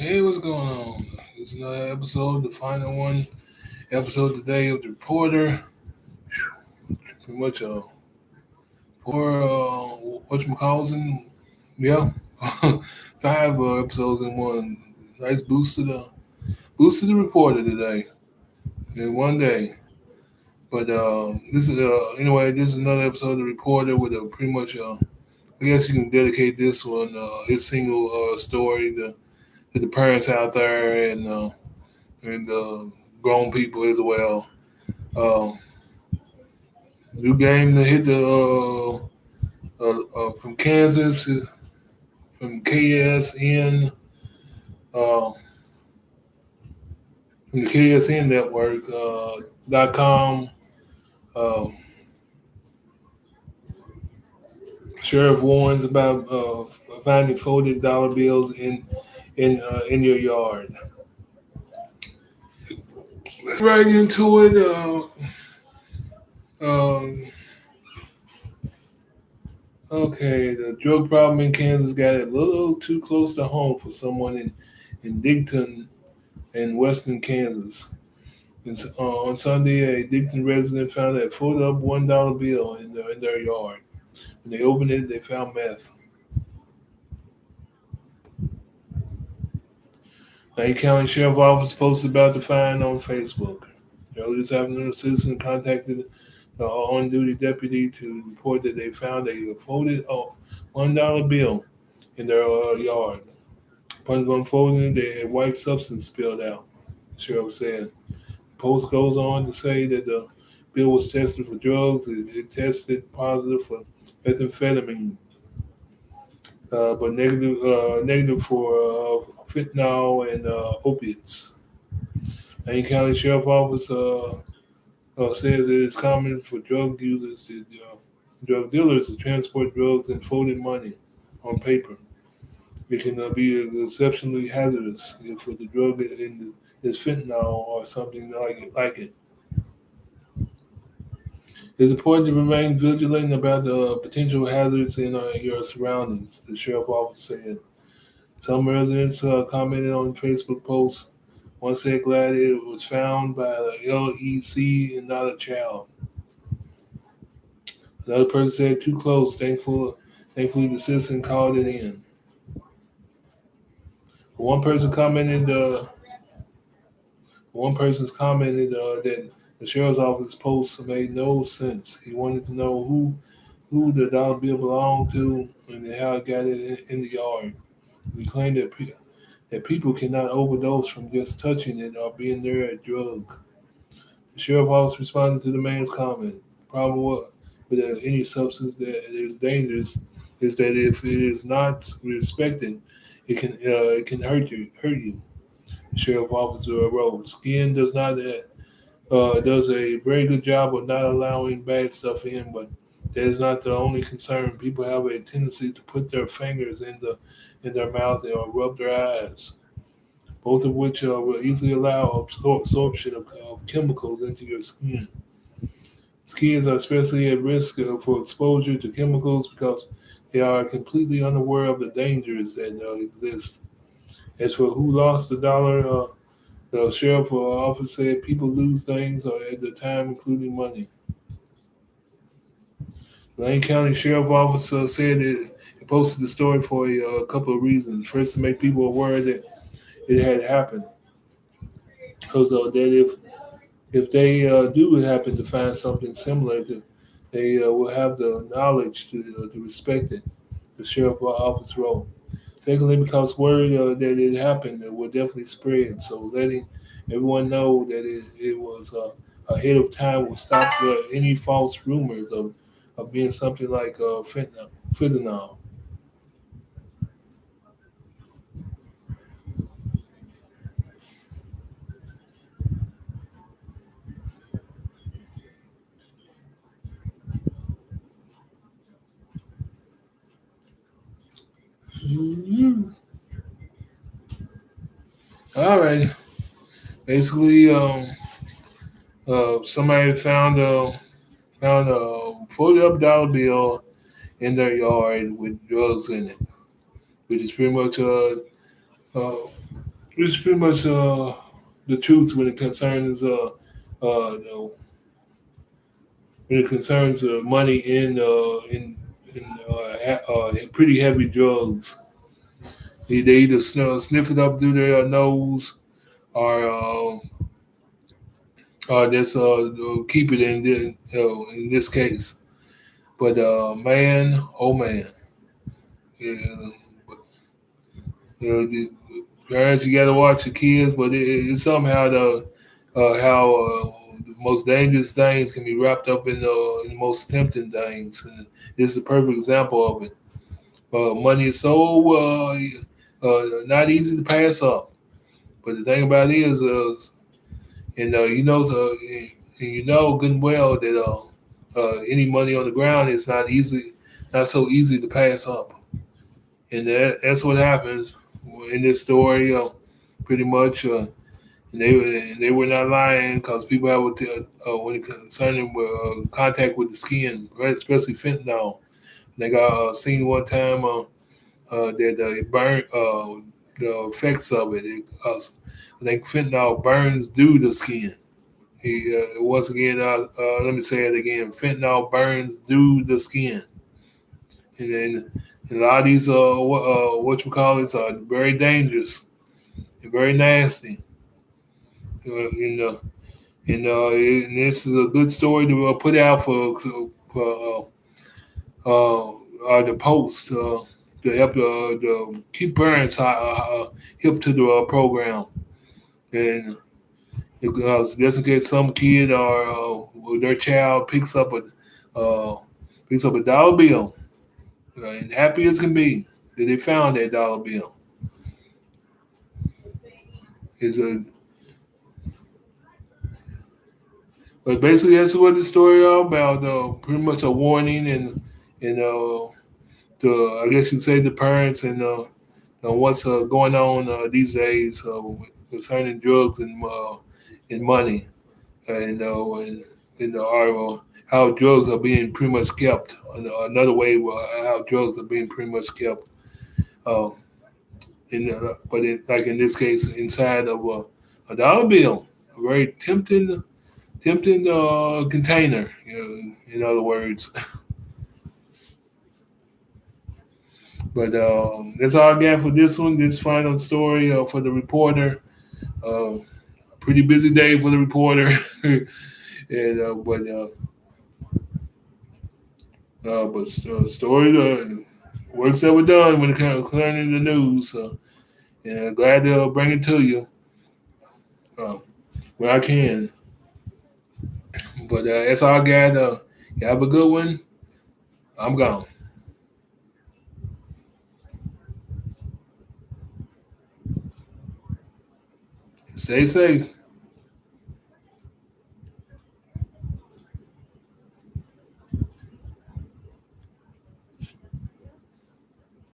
Hey, what's going on? It's another episode, the final one. Episode today of the Reporter. Pretty much for whatchamacallin'. Yeah, five episodes in one. Nice boost to the Reporter today in one day. But this is anyway. This is another episode of the Reporter with a pretty much. I guess you can dedicate this one, its single story to the parents out there and grown people as well. Um, New game to hit from Kansas, from KSN, uh, from the KSN network .com. Uh, Sheriff warns about finding folded dollar bills in your yard. Let's right into it. Um, okay, the drug problem in Kansas got a little too close to home for someone in Digton in western Kansas. On Sunday, a Digton resident found a folded up $1 bill in their yard. When they opened it, they found meth. Lane County Sheriff Office posted about the find on Facebook. Earlier this afternoon, a citizen contacted the on-duty deputy to report that they found a folded $1 bill in their yard. Upon unfolding it, they had white substance spilled out, the sheriff said. Post goes on to say that the bill was tested for drugs. It tested positive for methamphetamine, but negative for fentanyl and opiates. Lane County Sheriff Office says it is common for drug dealers to transport drugs in folded money on paper. It can be exceptionally hazardous if the drug is fentanyl or something like it. It's important to remain vigilant about the potential hazards in your surroundings, the sheriff office said. Some residents commented on Facebook posts. One said glad it was found by the LEC and not a child. Another person said too close. Thankfully, the citizen called it in. One person commented. One person's commented that the sheriff's office post made no sense. He wanted to know who the dollar bill belonged to and how it got it in the yard. He claimed that people cannot overdose from just touching it or being near a drug. The sheriff's office responded to the man's comment. The problem with any substance that is dangerous is that if it is not respected, it can hurt you. The sheriff's officer wrote. Skin does a very good job of not allowing bad stuff in, but that is not the only concern. People have a tendency to put their fingers in their mouth or rub their eyes, both of which will easily allow absorption of chemicals into your skin. Skiers are especially at risk for exposure to chemicals because they are completely unaware of the dangers that exist. As for who lost the dollar, the sheriff office said people lose things at the time, including money. Lane County Sheriff Office said it posted the story for a couple of reasons. First, to make people aware that it had happened, because that if they do happen to find something similar, they will have the knowledge to respect it. The sheriff office role. Secondly, because word that it happened will definitely spread. So letting everyone know that it was ahead of time will stop any false rumors of being something like fentanyl. Mhm. All right. Basically, somebody found a folded up dollar bill in their yard with drugs in it, which is pretty much uh, it's pretty much the truth when it concerns when it concerns money in pretty heavy drugs. They either sniff it up through their nose or just keep it in this case. But man, oh man, yeah, the parents, you got to watch your kids, but it's somehow how the most dangerous things can be wrapped up in the most tempting things. And this is a perfect example of it. Money is so not easy to pass up. But the thing about it is, you know good and well that any money on the ground is not so easy to pass up. And that's what happens in this story. Pretty much, and they were not lying because people have when it concerning contact with the skin, right, especially fentanyl. They got seen one time that it burned the effects of it. I think fentanyl burns through the skin. Once again, let me say it again. Fentanyl burns through the skin, and then and a lot of these what you call it are very dangerous and very nasty. You know, and this is a good story to put out for the post to help the keep parents hip to the program, and just in case some kid or their child picks up a dollar bill, and happy as can be that they found that dollar bill. Is a But basically that's what the story all about. Pretty much a warning and to I guess you'd say the parents and what's going on these days concerning drugs and money and how drugs are being pretty much kept. Another way how drugs are being pretty much kept. Uh, like in this case, inside of a dollar bill, a very tempting container. In other words. But that's all I got for this one. This final story for the reporter. Pretty busy day for the reporter, and story works that were done when it comes to learning the news. And glad to bring it to you uh, when I can. But that's all I got. You have a good one. I'm gone. Stay safe.